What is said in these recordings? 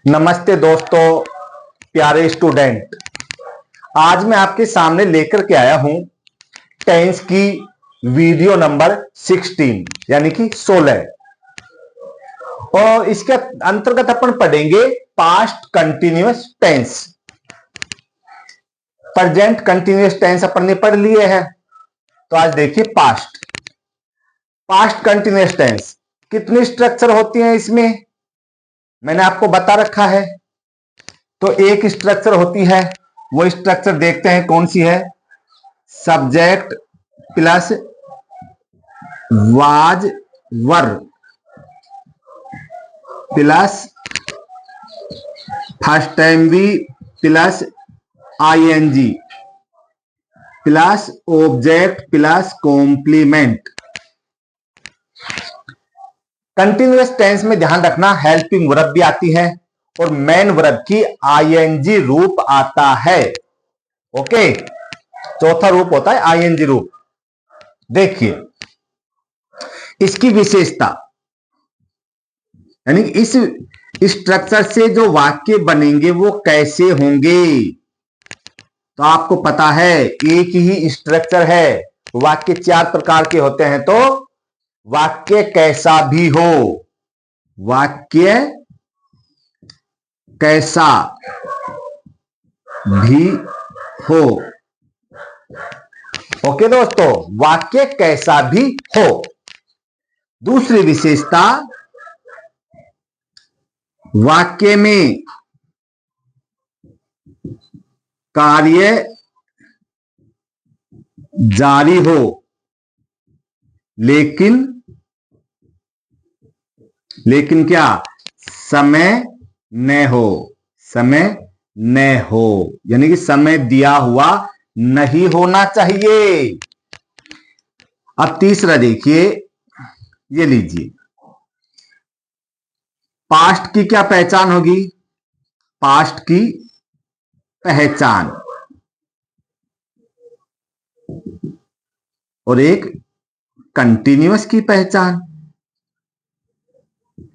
नमस्ते दोस्तों, प्यारे स्टूडेंट। आज मैं आपके सामने लेकर के आया हूं टेंस की वीडियो नंबर 16 यानी कि 16। और इसके अंतर्गत अपन पढ़ेंगे past continuous tense. Present continuous tense अपन ने पढ़ लिए हैं, तो आज देखिए पास्ट कंटिन्यूअस टेंस। कितनी स्ट्रक्चर होती हैं इसमें मैंने आपको बता रखा है। तो एक स्ट्रक्चर होती है, वो स्ट्रक्चर देखते हैं कौन सी है। Subject plus was were plus first time भी plus ING plus object plus complement. Continuous tense में ध्यान रखना हेल्पिंग वर्ब भी आती है और मेन वर्ब की आईएनजी रूप आता है। ओके, चौथा रूप होता है आईएनजी रूप। देखिए इसकी विशेषता, यानी इस स्ट्रक्चर से जो वाक्य बनेंगे वो कैसे होंगे। तो आपको पता है एक ही स्ट्रक्चर है, वाक्य 4 प्रकार के होते हैं। तो वाक्य कैसा भी हो, वाक्य कैसा भी हो। ओके दोस्तों, वाक्य कैसा भी हो। दूसरी विशेषता, वाक्य में कार्य जारी हो लेकिन क्या समय न हो, समय न हो, यानी कि समय दिया हुआ नहीं होना चाहिए। अब तीसरा देखिए, ये लीजिए, पास्ट की क्या पहचान होगी। पास्ट की पहचान और एक कंटिन्यूअस की पहचान।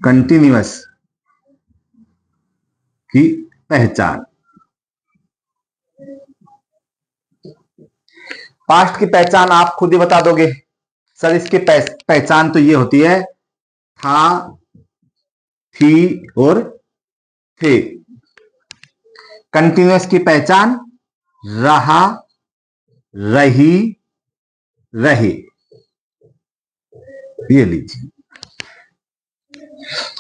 कंटिन्यूअस की पहचान, पास्ट की पहचान आप खुद ही बता दोगे सर। इसकी पहचान तो ये होती है था, थी और थे। कंटिन्यूअस की पहचान रहा, रही, रहे। ये लीजिए।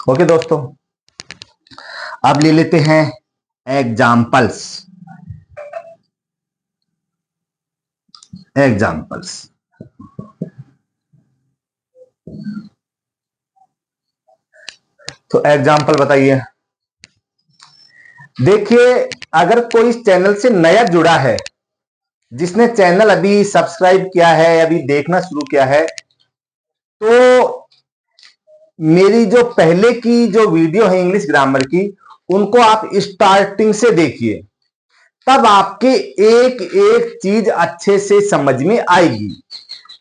ओके दोस्तों, अब ले लेते हैं एग्जाम्पल्स। तो एग्जाम्पल बताइए। देखिए, अगर कोई इस चैनल से नया जुड़ा है, जिसने चैनल अभी सब्सक्राइब किया है, अभी देखना शुरू किया है, तो मेरी जो पहले की जो वीडियो है इंग्लिश ग्रामर की, उनको आप स्टार्टिंग से देखिए, तब आपके एक एक चीज अच्छे से समझ में आएगी।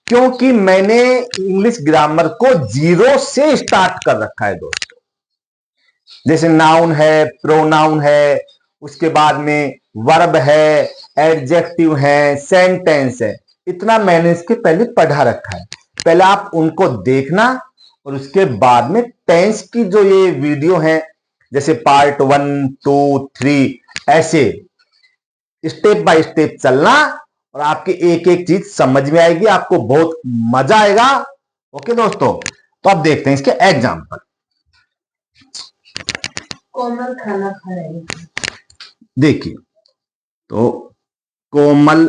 क्योंकि मैंने इंग्लिश ग्रामर को 0 से स्टार्ट कर रखा है दोस्तों। जैसे नाउन है, प्रोनाउन है, उसके बाद में वर्ब है, एडजेक्टिव है, सेंटेंस है, इतना मैंने इसके पहले पढ़ा रखा है। पहले आप उनको देखना और उसके बाद में टेंस की जो ये वीडियो है, जैसे पार्ट 1, 2, 3, ऐसे स्टेप बाय स्टेप चलना और आपकी एक एक चीज समझ में आएगी, आपको बहुत मजा आएगा। ओके दोस्तों, तो अब देखते हैं इसके एग्जाम्पल। कोमल खाना खा रही है। देखिए, तो कोमल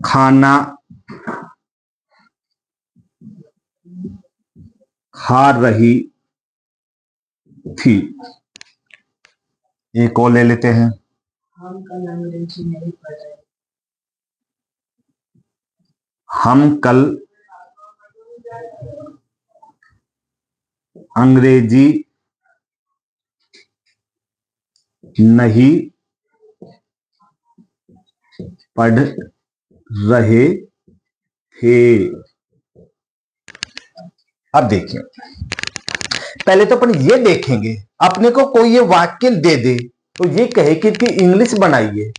खाना खा रही थी। एक और ले लेते हैं। हम कल अंग्रेजी नहीं पढ़ रहे। हम कल अंग्रेजी नहीं पढ़ रहे थे। अब देखिए, पहले तो अपन ये देखेंगे, अपने को कोई ये वाक्य दे दे तो ये कहे कि इंग्लिश बनाइए,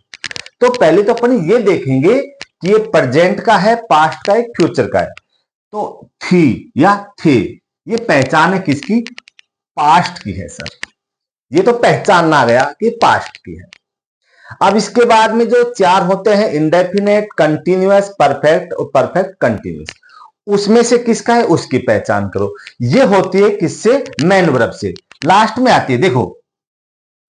तो पहले तो अपन ये देखेंगे कि ये प्रेजेंट का है, पास्ट का है, फ्यूचर का है। तो थी या थे, ये पहचान है किसकी? पास्ट की है सर। ये तो पहचानना गया कि पास्ट की है। अब इसके बाद में जो चार होते हैं, इंडेफिनेट, कंटिन्यूअस, परफेक्ट और परफेक्ट कंटिन्यूअस, उसमें से किसका है उसकी पहचान करो। ये होती है किससे? मैन वर्ब से। लास्ट में आती है, देखो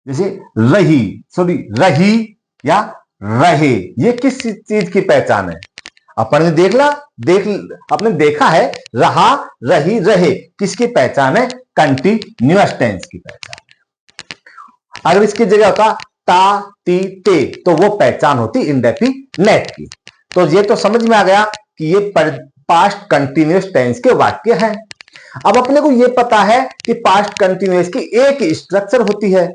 जैसे रही, सॉरी रही या रहे, ये किस चीज की पहचान है? अपन ने आपने देखा है, रहा, रही, रहे, किसकी पहचान है? कंटिन्यूअस टेंस की पहचान है। अगर इसकी जगह होता ता, ती, ते, तो वो पहचान होती इंडेफिनेट की। तो ये तो समझ में आ गया कि ये पास्ट कंटिन्यूअस टेंस के वाक्य हैं। अब अपने को ये पता है कि पास्ट कंटिन्यूअस की एक स्ट्रक्चर होती है,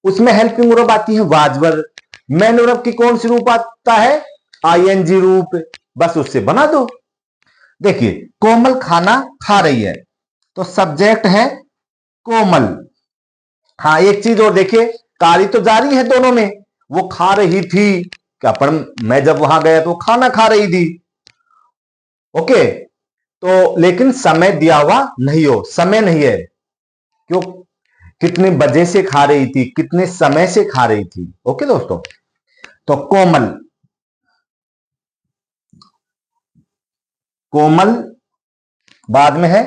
उसमें हेल्पिंग वर्ब आती है वाज वर्ब। मैन वर्ब की कौन सी रूप आता है? आईएनजी रूप। बस उससे बना दो। देखिए, कोमल खाना खा रही है, तो सब्जेक्ट है कोमल। हाँ, एक चीज और देखिए, कार्य तो जारी है दोनों में, वो खा रही थी, क्या पर मैं जब वहां गया तो खाना खा रही थी। ओके, तो लेकिन समय दिया हुआ नहीं हो, समय नहीं है, क्यों? कितने बजे से खा रही थी, कितने समय से खा रही थी। ओके दोस्तों, तो कोमल, कोमल बाद में है,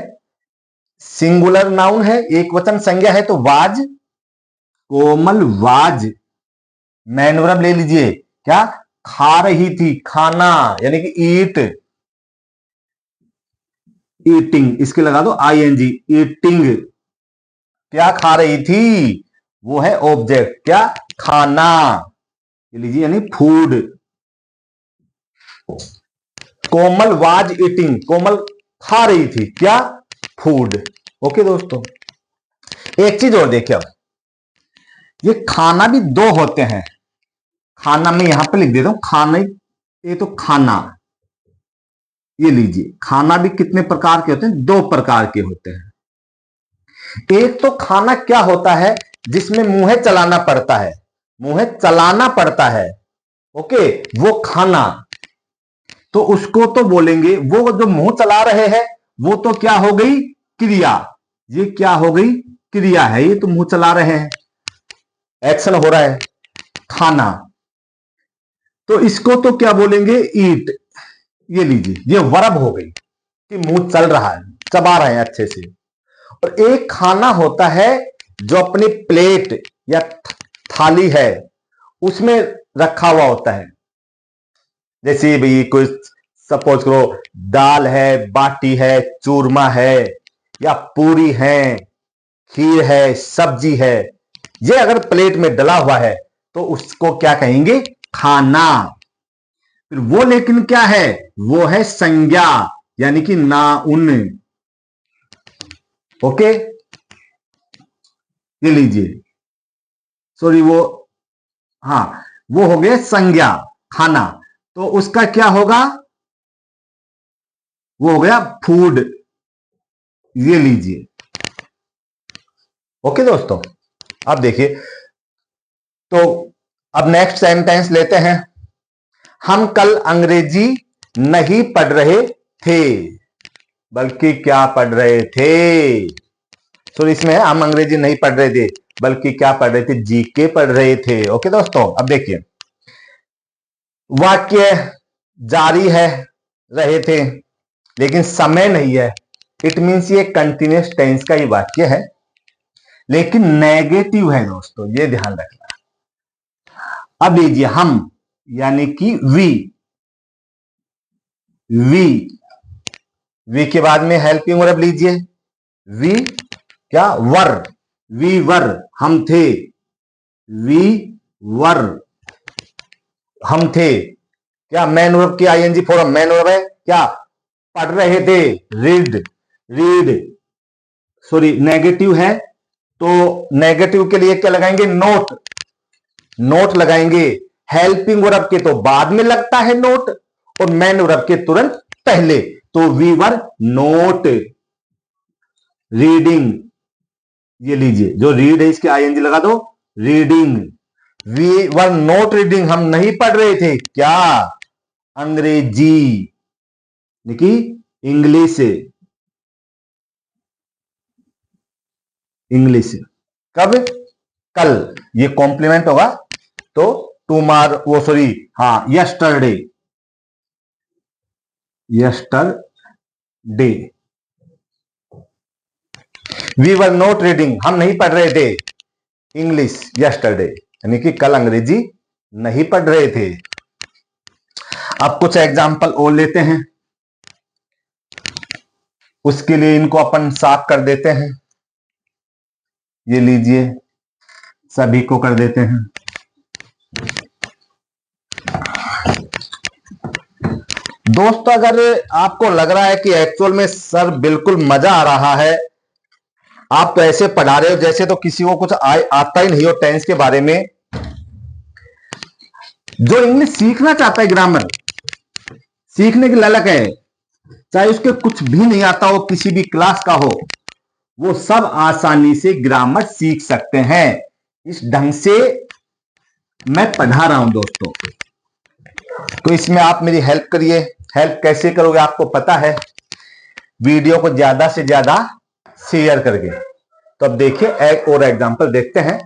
सिंगुलर नाउन है, एक वचन संज्ञा है, तो was, Komal was. Man verb ले लीजिए, क्या? खा रही थी, खाना यानी कि ईट, ईटिंग, इसके लगा दो आईएनजी, ईटिंग। क्या खा रही थी? वो है ऑब्जेक्ट, क्या? खाना लीजिए यानी फूड। कोमल वाज ईटिंग, कोमल खा रही थी, क्या? फूड। ओके दोस्तों, एक चीज और देखिए, अब ये खाना भी दो होते हैं। खाना में यहां पे लिख देता हूं, खाना, ये तो खाना, ये लीजिए, खाना भी कितने प्रकार के होते हैं? दो प्रकार के होते हैं। एक तो खाना क्या होता है जिसमें मुंह चलाना पड़ता है, मुंह चलाना पड़ता है, ओके, वो खाना, तो उसको तो बोलेंगे, वो जो मुंह चला रहे हैं वो तो क्या हो गई? क्रिया। ये क्या हो गई? क्रिया है, ये तो मुंह चला रहे हैं, एक्शन हो रहा है, खाना। तो इसको तो क्या बोलेंगे? ईट। ये लीजिए, ये वर्ब हो गई कि मुंह चल रहा है, चबा रहे हैं अच्छे से। और एक खाना होता है जो अपनी प्लेट या थाली है उसमें रखा हुआ होता है। जैसे भाई कोई सपोज करो दाल है, बाटी है, चूरमा है, या पूरी है, खीर है, सब्जी है, ये अगर प्लेट में डला हुआ है तो उसको क्या कहेंगे? खाना। फिर वो लेकिन क्या है? वो है संज्ञा, यानी कि नाउन। ओके, ये लीजिए, सॉरी वो, हाँ, वो हो गया संज्ञा, खाना, तो उसका क्या होगा? वो हो गया फूड। ये लीजिए। ओके दोस्तों, अब देखिए, तो अब नेक्स्ट सेंटेंस लेते हैं। हम कल अंग्रेजी नहीं पढ़ रहे थे, बल्कि क्या पढ़ रहे थे? सो इसमें हम अंग्रेजी नहीं पढ़ रहे थे बल्कि क्या पढ़ रहे थे? जीके पढ़ रहे थे। ओके दोस्तों, अब देखिए, वाक्य जारी है, रहे थे, लेकिन समय नहीं है। इट मींस ये कंटिन्यूअस टेंस का ही वाक्य है, लेकिन नेगेटिव है दोस्तों, ये ध्यान रखना। अब लीजिए, हम यानी कि वी के बाद में हेल्पिंग वर्ब लीजिए, वी क्या? वर, वी वर, हम थे, वी वर, हम थे, क्या? मैन वर्ब की आईएनजी फॉर्म मैन वर्ब है, क्या? पढ़ रहे थे, रीड, रीड, सॉरी नेगेटिव है, तो नेगेटिव के लिए क्या लगाएंगे? नोट, नोट लगाएंगे। हेल्पिंग वर्ब के तो बाद में लगता है नोट, और मैन वर्ब के तुरंत पहले, तो वी वर नोट रीडिंग, ये लीजिए, जो रीड है इसके आईएनजी लगा दो, reading. We were not reading, हम नहीं पढ़ रहे थे क्या, अंग्रेजी, देखिए इंग्लिश, इंग्लिश। कब, कल, ये कॉम्प्लीमेंट होगा तो टुमारो, वो सॉरी, हाँ yesterday, yesterday. We were not reading, हम नहीं पढ़ रहे थे इंग्लिश यस्टरडे, यानी कि कल अंग्रेजी नहीं पढ़ रहे थे। अब कुछ एग्जाम्पल और लेते हैं, उसके लिए इनको अपन साफ कर देते हैं। ये लीजिए, सभी को कर देते हैं। दोस्तों, अगर आपको लग रहा है कि एक्चुअल में सर बिल्कुल मजा आ रहा है, आप तो ऐसे पढ़ा रहे हो जैसे तो किसी को कुछ आता ही नहीं हो टेंस के बारे में। जो इंग्लिश सीखना चाहता है, ग्रामर सीखने की ललक है, चाहे उसके कुछ भी नहीं आता हो, किसी भी क्लास का हो, वो सब आसानी से ग्रामर सीख सकते हैं। इस ढंग से मैं पढ़ा रहा हूं दोस्तों, तो इसमें आप मेरी हेल्प करिए। हेल्प कैसे करोगे आपको पता है, वीडियो को ज्यादा से ज्यादा शेयर करके। तो अब देखिए एक और एग्जांपल देखते हैं,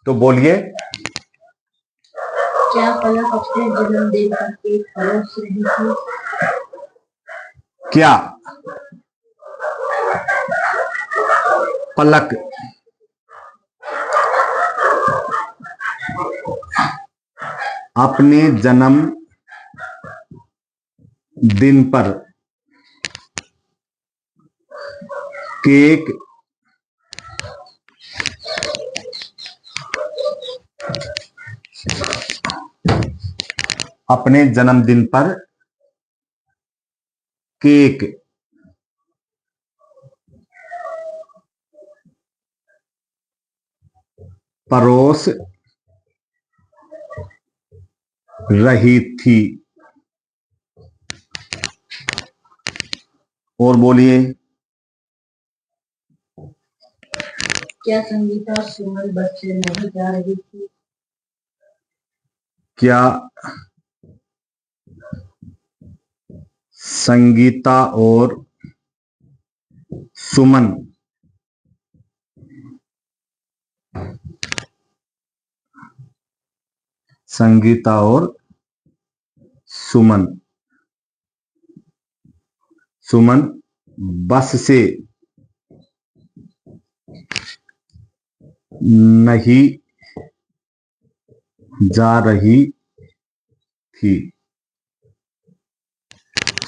तो बोलिए। क्या पलक अपने जन्मदिन पर केक परोस रही थी? क्या पलक अपने जन्म दिन पर केक अपने जन्मदिन पर केक परोस रही थी? और बोलिए। क्या संगीता और सुमन बस से नहीं जा रही थी? क्या संगीता और सुमन संगीता और सुमन सुमन बस से नहीं जा रही थी?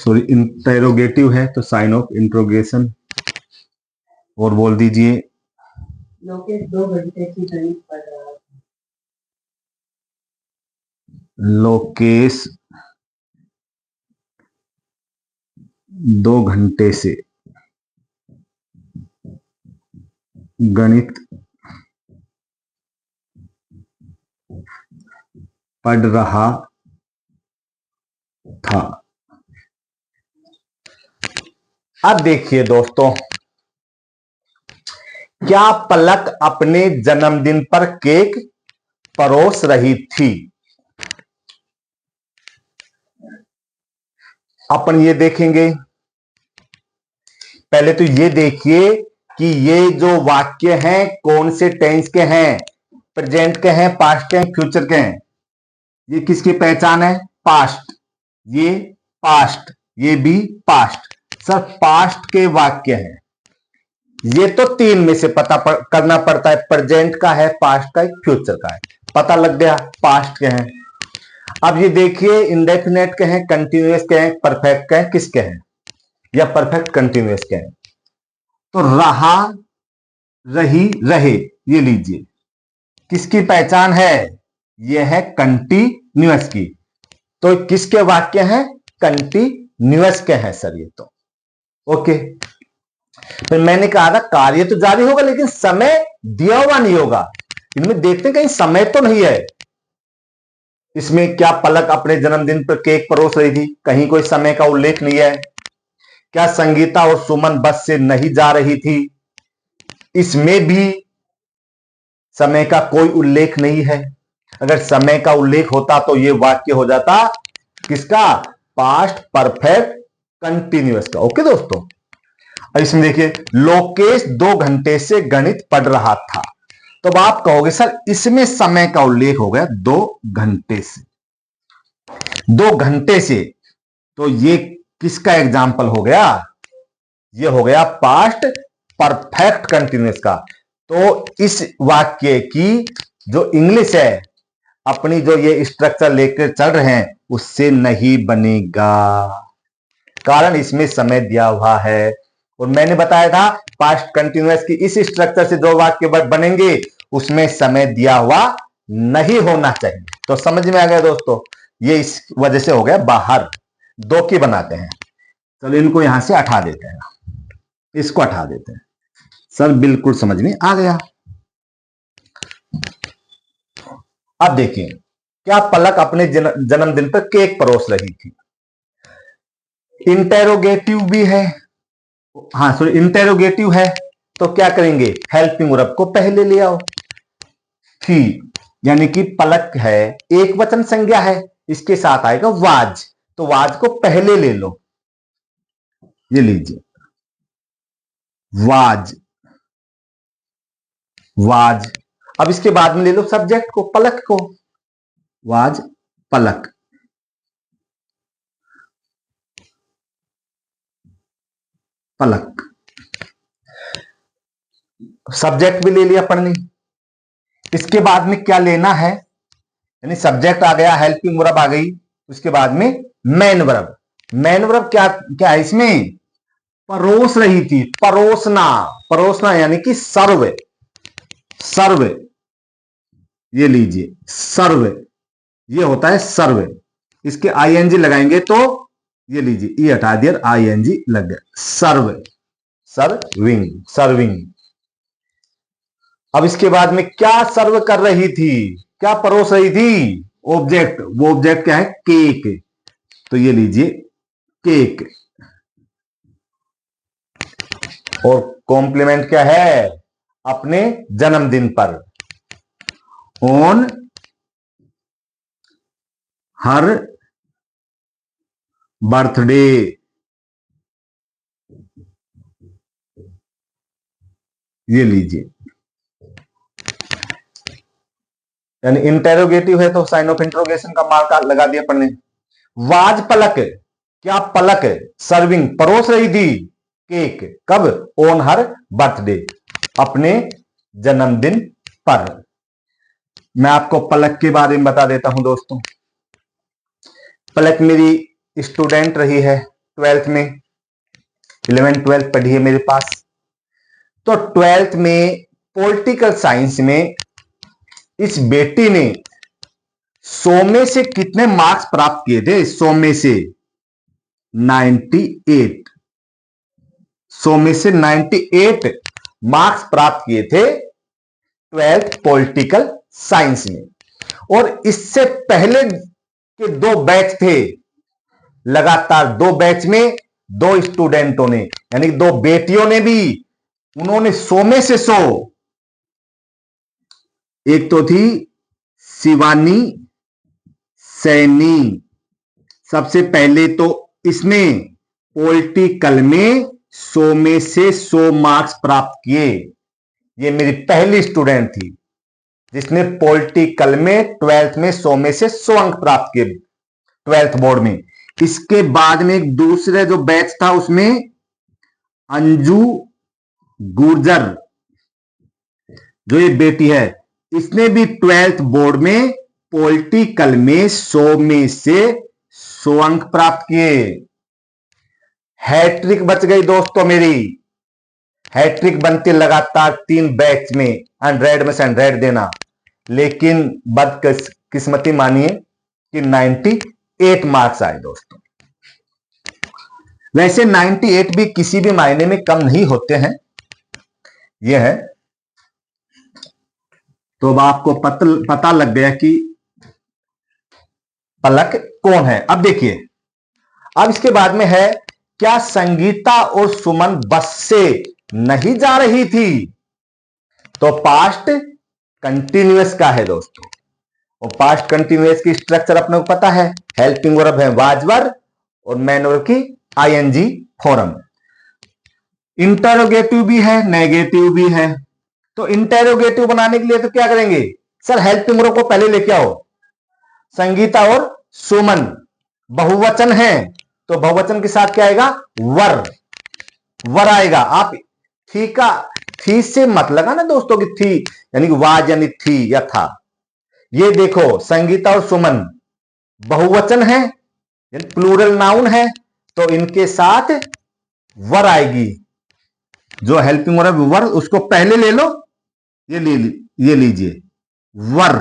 सॉरी, इंटेरोगेटिव है तो साइन ऑफ इंट्रोगेशन। और बोल दीजिए। लोकेश 2 घंटे से गणित पढ़ रहा था। लोकेश 2 घंटे से गणित पढ़ रहा था। अब देखिए दोस्तों, क्या पलक अपने जन्मदिन पर केक परोस रही थी? अपन ये देखेंगे। पहले तो ये देखिए कि ये जो वाक्य हैं कौन से टेंस के हैं, प्रेजेंट के हैं, पास्ट के हैं, फ्यूचर के हैं। ये किसकी पहचान है? पास्ट, ये पास्ट, ये भी पास्ट, सब पास्ट के वाक्य हैं। ये तो 3 में से पता करना पड़ता है, प्रेजेंट का है, पास्ट का है, फ्यूचर का है। पता लग गया पास्ट के हैं। अब ये देखिए इंडेफिनेट के हैं, कंटिन्यूअस के हैं, परफेक्ट के हैं, किसके हैं, या परफेक्ट कंटिन्यूअस के हैं। तो रहा, रही, रहे, ये लीजिए, किसकी पहचान है? ये है कंटिन्यूअस की। तो किसके वाक्य हैं? कंटिन्यूअस के हैं सर ये तो। ओके, फिर मैंने कहा था कार्य तो जारी होगा लेकिन समय दिया हुआ नहीं होगा। इनमें देखते हैं कहीं समय तो नहीं है। इसमें क्या पलक अपने जन्मदिन पर केक परोस रही थी? कहीं कोई समय का उल्लेख नहीं है। क्या संगीता और सुमन बस से नहीं जा रही थी? इसमें भी समय का कोई उल्लेख नहीं है। अगर समय का उल्लेख होता तो यह वाक्य हो जाता किसका? पास्ट परफेक्ट कंटिन्यूअस का। ओके दोस्तों, अब इसमें देखिए, लोकेश 2 घंटे से गणित पढ़ रहा था। तो अब आप कहोगे सर इसमें समय का उल्लेख हो गया 2 घंटे से, 2 घंटे से, तो ये किसका एग्जाम्पल हो गया? ये हो गया पास्ट परफेक्ट कंटिन्यूअस का। तो इस वाक्य की जो इंग्लिश है, अपनी जो ये स्ट्रक्चर लेकर चल रहे हैं, उससे नहीं बनेगा, कारण इसमें समय दिया हुआ है। और मैंने बताया था पास्ट कंटिन्यूअस की इस स्ट्रक्चर से जो वाक्य बनेंगे उसमें समय दिया हुआ नहीं होना चाहिए। तो समझ में आ गया दोस्तों, ये इस वजह से हो गया बाहर। 2 की बनाते हैं, चलो इनको यहां से हटा देते हैं, इसको हटा देते हैं। सर बिल्कुल समझ में आ गया। अब देखिए, क्या पलक अपने जन्मदिन पर केक परोस रही थी? इंटेरोगेटिव भी है, हाँ सॉरी इंटेरोगेटिव है, तो क्या करेंगे? हेल्पिंग वर्ब को पहले ले आओ। थी यानी कि पलक है, एक वचन संज्ञा है, इसके साथ आएगा वाज, तो वाज को पहले ले लो। ये लीजिए वाज, वाज। अब इसके बाद में ले लो सब्जेक्ट को, पलक को, वाज पलक। पलक सब्जेक्ट भी ले लिया पढ़ने। इसके बाद में क्या लेना है? यानी सब्जेक्ट आ गया, हेल्पिंग वर्ब आ गई, उसके बाद में मेन वर्ब। मेन वर्ब क्या क्या है इसमें? परोस रही थी, परोसना, परोसना यानी कि सर्व, सर्व। ये लीजिए सर्व, ये होता है सर्व। इसके आईएनजी लगाएंगे तो ये लीजिए ये हटा दिया, आईएनजी लग गया, सर्व, सर्विंग, सर्विंग। अब इसके बाद में क्या सर्व कर रही थी, क्या परोस रही थी? ऑब्जेक्ट, वो ऑब्जेक्ट क्या है? केक, तो ये लीजिए केक। और कॉम्प्लीमेंट क्या है? अपने जन्मदिन पर, ऑन हर बर्थडे। ये लीजिए, यानी इंटेरोगेटिव है तो साइन ऑफ इंट्रोगेशन का मार्क लगा दिया पढ़ने। वाज पलक, क्या पलक सर्विंग परोस रही थी केक, कब? ऑन हर बर्थडे, अपने जन्मदिन पर। मैं आपको पलक के बारे में बता देता हूं दोस्तों। पलक मेरी स्टूडेंट रही है 12th में, 11th 12th पढ़ी है मेरे पास। तो 12th में पॉलिटिकल साइंस में इस बेटी ने 100 में से कितने मार्क्स प्राप्त किए थे? 100 में से 98, 100 में से 98 मार्क्स प्राप्त किए थे 12th पॉलिटिकल साइंस में। और इससे पहले के 2 बैच थे, लगातार 2 बैच में 2 स्टूडेंटों ने, यानी 2 बेटियों ने भी, उन्होंने 100 में से 100, एक तो थी शिवानी सैनी, सबसे पहले तो इसने पॉलिटिकल में 100 में से 100 मार्क्स प्राप्त किए। ये मेरी पहली स्टूडेंट थी जिसने पॉलिटिकल में 12th में 100 में से 100 अंक प्राप्त किए 12th बोर्ड में। इसके बाद में एक दूसरे जो बैच था उसमें अंजू गुर्जर, जो ये बेटी है, इसने भी 12th बोर्ड में पॉलिटिकल में 100 में से 100 अंक प्राप्त किए। हैट्रिक बच गई दोस्तों मेरी, हैट्रिक बनती लगातार 3 बैच में, 100 में से 100 देना। लेकिन बदकिस्मती मानिए कि 98 मार्क्स आए दोस्तों। वैसे 98 भी किसी भी मायने में कम नहीं होते हैं, यह है। तो अब आपको पता लग गया कि पलक कौन है। अब देखिए, अब इसके बाद में है क्या संगीता और सुमन बस से नहीं जा रही थी? तो पास्ट कंटिन्यूअस का है दोस्तों, और पास्ट कंटिन्यूअस की स्ट्रक्चर अपने को पता है, हेल्पिंग वर्ब है वाज वर और मैन वर्ब की आईएनजी फॉर्म। इंटरोगेटिव भी है, नेगेटिव भी है। तो इंटरोगेटिव बनाने के लिए तो क्या करेंगे सर, हेल्पिंग वर्ब को पहले लेके आओ। संगीता और सुमन बहुवचन है, तो बहुवचन के साथ क्या आएगा, वर, वर आएगा। आप थी का, थी से मत लगा ना दोस्तों कि थी यानी कि वाज यानी थी या था। ये देखो संगीता और सुमन बहुवचन है, प्लूरल नाउन है, तो इनके साथ वर आएगी। जो हेल्पिंग वर्ब वर, उसको पहले ले लो, ये लीजिए वर।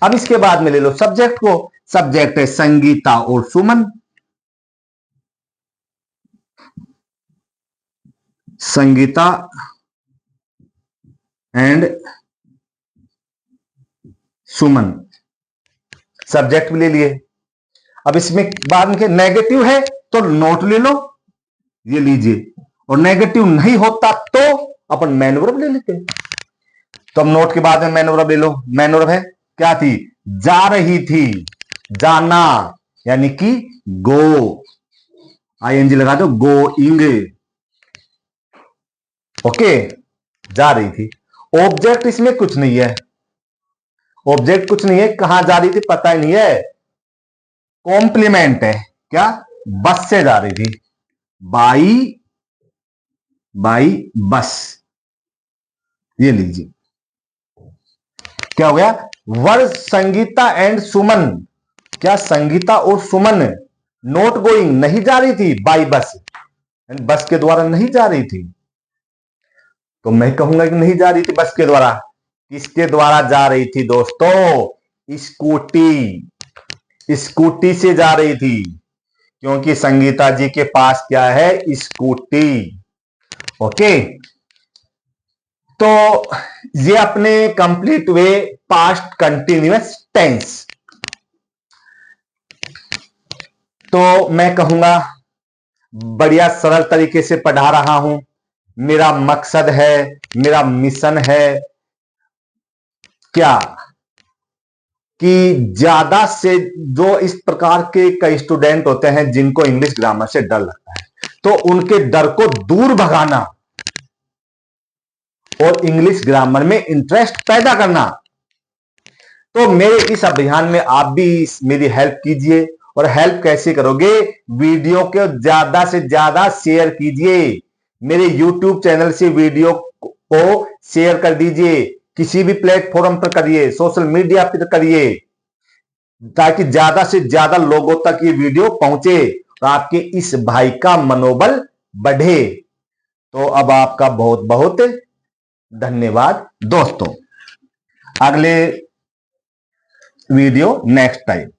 अब इसके बाद में ले लो सब्जेक्ट को, सब्जेक्ट है संगीता और सुमन। संगीता एंड सुमन, सब्जेक्ट भी ले लिए। अब इसमें बाद में नेगेटिव है तो नोट ले लो, ये लीजिए, और नेगेटिव नहीं होता तो अपन मैन वर्ब ले लेते। तो अब नोट के बाद में मैन वर्ब ले लो। मैन वर्ब है क्या थी, जा रही थी, जाना यानी कि गो, आईएनजी लगा दो, गोइंग। ओके, जा रही थी। ऑब्जेक्ट इसमें कुछ नहीं है, ऑब्जेक्ट कुछ नहीं है, कहां जा रही थी पता ही नहीं है, कॉम्प्लीमेंट है। क्या, बस से जा रही थी, बाई बस, ये लीजिए। क्या हो गया, वर संगीता एंड सुमन, क्या संगीता और सुमन नॉट गोइंग नहीं जा रही थी बाई बस, बस के द्वारा नहीं जा रही थी। तो मैं कहूंगा कि नहीं जा रही थी बस के द्वारा। किसके द्वारा जा रही थी दोस्तों, स्कूटी, स्कूटी से जा रही थी, क्योंकि संगीता जी के पास क्या है, स्कूटी। ओके, तो ये अपने कंप्लीट हुए पास्ट कंटिन्यूअस टेंस। तो मैं कहूंगा बढ़िया सरल तरीके से पढ़ा रहा हूं। मेरा मकसद है, मेरा मिशन है क्या, कि ज्यादा से जो इस प्रकार के कई स्टूडेंट होते हैं जिनको इंग्लिश ग्रामर से डर लगता है, तो उनके डर को दूर भगाना और इंग्लिश ग्रामर में इंटरेस्ट पैदा करना। तो मेरे इस अभियान में आप भी मेरी हेल्प कीजिए। और हेल्प कैसे करोगे, वीडियो को ज्यादा से ज्यादा शेयर कीजिए, मेरे YouTube चैनल से वीडियो को शेयर कर दीजिए, किसी भी प्लेटफॉर्म पर करिए, सोशल मीडिया पर करिए, ताकि ज्यादा से ज्यादा लोगों तक ये वीडियो पहुंचे और आपके इस भाई का मनोबल बढ़े। तो अब आपका बहुत बहुत धन्यवाद दोस्तों। अगले वीडियो नेक्स्ट टाइम।